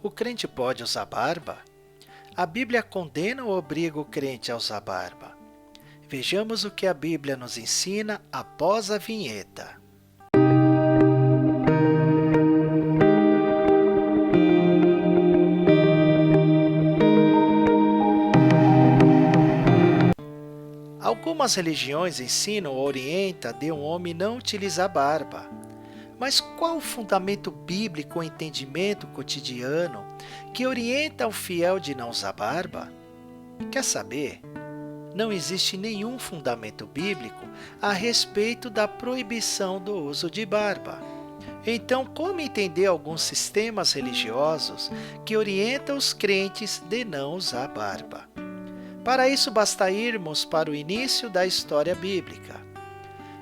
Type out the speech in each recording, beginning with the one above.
O crente pode usar barba? A Bíblia condena ou obriga o crente a usar barba? Vejamos o que a Bíblia nos ensina após a vinheta. Algumas religiões ensinam ou orientam de um homem não utilizar barba. Mas qual o fundamento bíblico ou entendimento cotidiano que orienta o fiel de não usar barba? Quer saber? Não existe nenhum fundamento bíblico a respeito da proibição do uso de barba. Então, como entender alguns sistemas religiosos que orientam os crentes de não usar barba? Para isso, basta irmos para o início da história bíblica.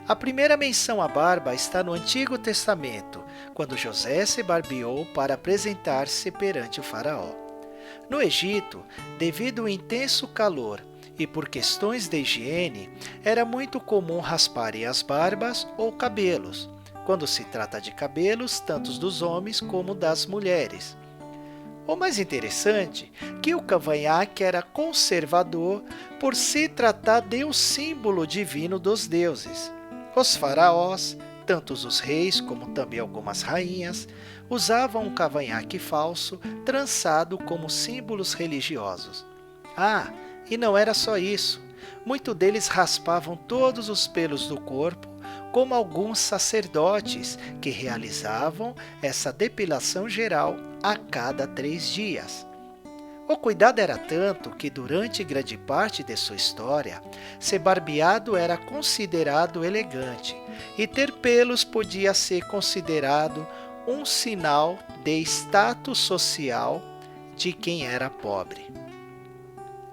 A primeira menção à barba está no Antigo Testamento, quando José se barbeou para apresentar-se perante o faraó. No Egito, devido ao intenso calor e por questões de higiene, era muito comum rasparem as barbas ou cabelos, quando se trata de cabelos tanto dos homens como das mulheres. O mais interessante é que o cavanhaque era conservador por se tratar de um símbolo divino dos deuses. Os faraós, tanto os reis como também algumas rainhas, usavam um cavanhaque falso trançado como símbolos religiosos. E não era só isso. Muitos deles raspavam todos os pelos do corpo, como alguns sacerdotes que realizavam essa depilação geral a cada 3 dias. O cuidado era tanto que durante grande parte de sua história, ser barbeado era considerado elegante e ter pelos podia ser considerado um sinal de status social de quem era pobre.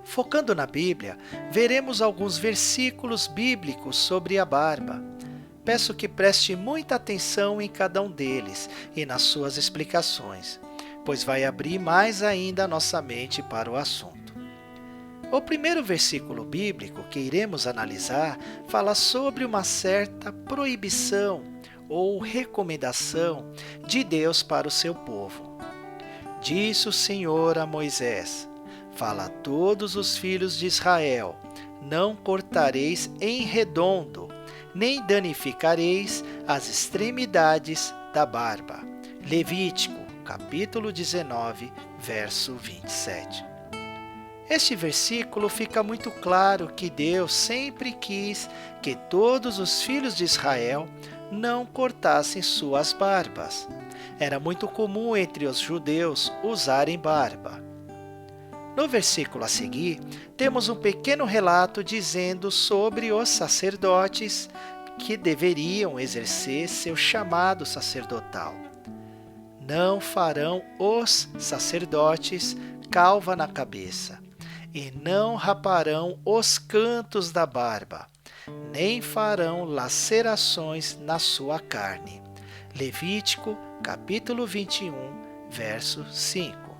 Focando na Bíblia, veremos alguns versículos bíblicos sobre a barba. Peço que preste muita atenção em cada um deles e nas suas explicações, pois vai abrir mais ainda a nossa mente para o assunto. O primeiro versículo bíblico que iremos analisar fala sobre uma certa proibição ou recomendação de Deus para o seu povo. Disse o Senhor a Moisés: fala a todos os filhos de Israel, não cortareis em redondo, nem danificareis as extremidades da barba. Levítico, capítulo 19, verso 27. Este versículo fica muito claro que Deus sempre quis que todos os filhos de Israel não cortassem suas barbas. Era muito comum entre os judeus usarem barba. No versículo a seguir, temos um pequeno relato dizendo sobre os sacerdotes que deveriam exercer seu chamado sacerdotal. Não farão os sacerdotes calva na cabeça, e não raparão os cantos da barba, nem farão lacerações na sua carne. Levítico, capítulo 21, verso 5.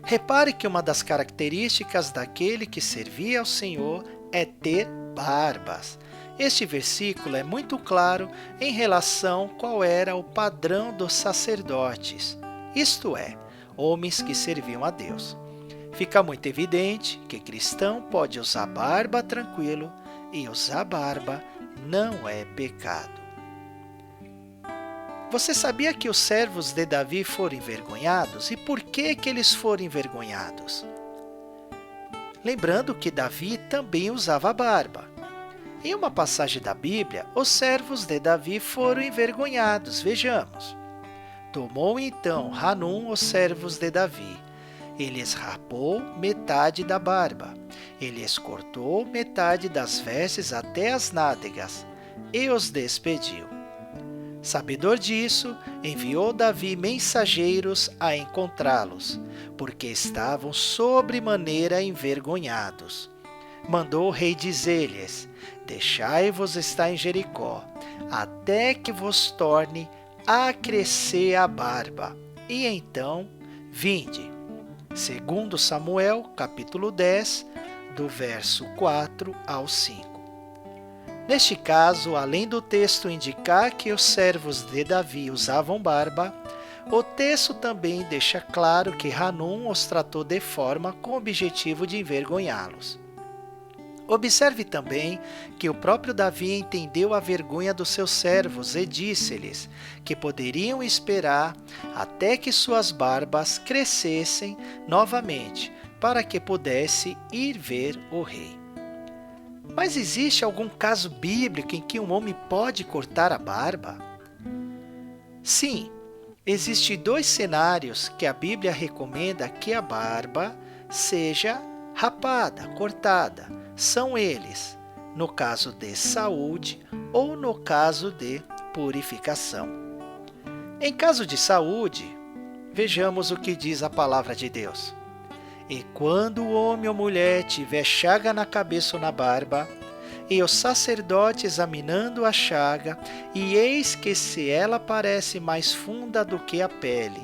Repare que uma das características daquele que servia ao Senhor é ter barbas. Este versículo é muito claro em relação qual era o padrão dos sacerdotes, isto é, homens que serviam a Deus. Fica muito evidente que cristão pode usar barba tranquilo e usar barba não é pecado. Você sabia que os servos de Davi foram envergonhados? E por que eles foram envergonhados? Lembrando que Davi também usava barba. Em uma passagem da Bíblia, os servos de Davi foram envergonhados. Vejamos. Tomou então Hanum os servos de Davi. Ele lhes rapou metade da barba. Ele lhes cortou metade das vestes até as nádegas e os despediu. Sabedor disso, enviou Davi mensageiros a encontrá-los, porque estavam sobremaneira envergonhados. Mandou o rei dizer-lhes: deixai-vos estar em Jericó, até que vos torne a crescer a barba, e então vinde. Segundo Samuel, capítulo 10, do verso 4 ao 5. Neste caso, além do texto indicar que os servos de Davi usavam barba, O texto também deixa claro que Hanum os tratou de forma com o objetivo de envergonhá-los. Observe também que o próprio Davi entendeu a vergonha dos seus servos e disse-lhes que poderiam esperar até que suas barbas crescessem novamente, para que pudesse ir ver o rei. Mas existe algum caso bíblico em que um homem pode cortar a barba? Sim, existem 2 cenários que a Bíblia recomenda que a barba seja rapada, cortada. São eles, no caso de saúde ou no caso de purificação. Em caso de saúde, vejamos o que diz a palavra de Deus. E quando o homem ou mulher tiver chaga na cabeça ou na barba, e o sacerdote examinando a chaga, e eis que se ela parece mais funda do que a pele,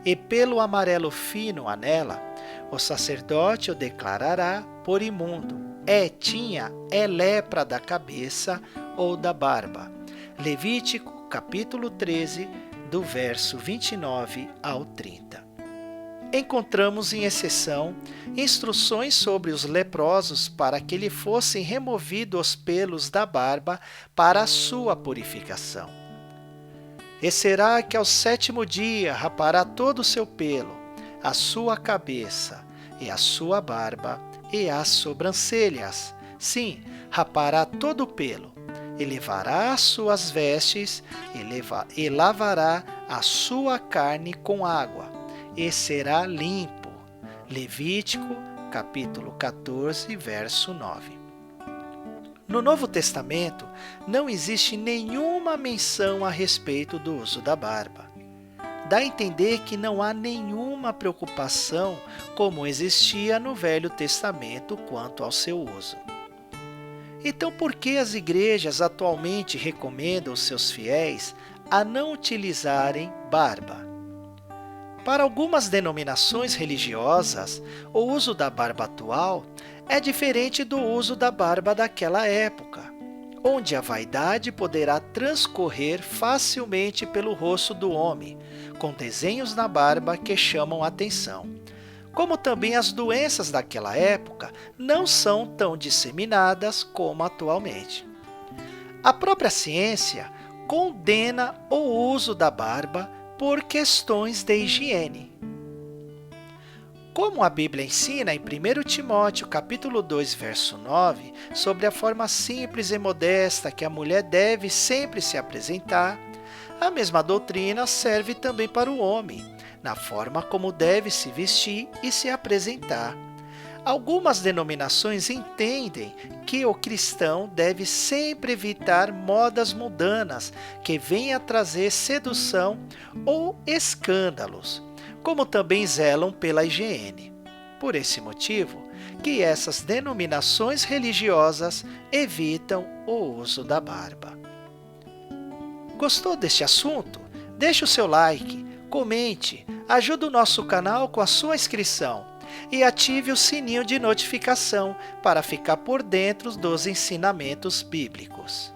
e pelo amarelo fino há nela, o sacerdote o declarará por imundo. Tinha lepra da cabeça ou da barba. Levítico, capítulo 13, do verso 29 ao 30. Encontramos, em exceção, instruções sobre os leprosos para que lhe fossem removidos os pelos da barba para a sua purificação. E será que ao 7º dia rapará todo o seu pelo, a sua cabeça e a sua barba, e as sobrancelhas. Sim, rapará todo o pelo, e levará as suas vestes, e lavará a sua carne com água, e será limpo. Levítico, capítulo 14, verso 9. No Novo Testamento, não existe nenhuma menção a respeito do uso da barba. Dá a entender que não há nenhuma preocupação como existia no Velho Testamento quanto ao seu uso. Então, por que as igrejas atualmente recomendam aos seus fiéis a não utilizarem barba? Para algumas denominações religiosas, o uso da barba atual é diferente do uso da barba daquela época, onde a vaidade poderá transcorrer facilmente pelo rosto do homem, com desenhos na barba que chamam a atenção. Como também as doenças daquela época não são tão disseminadas como atualmente. A própria ciência condena o uso da barba por questões de higiene. Como a Bíblia ensina em 1 Timóteo capítulo 2, verso 9, sobre a forma simples e modesta que a mulher deve sempre se apresentar, a mesma doutrina serve também para o homem, na forma como deve se vestir e se apresentar. Algumas denominações entendem que o cristão deve sempre evitar modas mundanas que venham a trazer sedução ou escândalos, como também zelam pela higiene. Por esse motivo, que essas denominações religiosas evitam o uso da barba. Gostou deste assunto? Deixe o seu like, comente, ajude o nosso canal com a sua inscrição e ative o sininho de notificação para ficar por dentro dos ensinamentos bíblicos.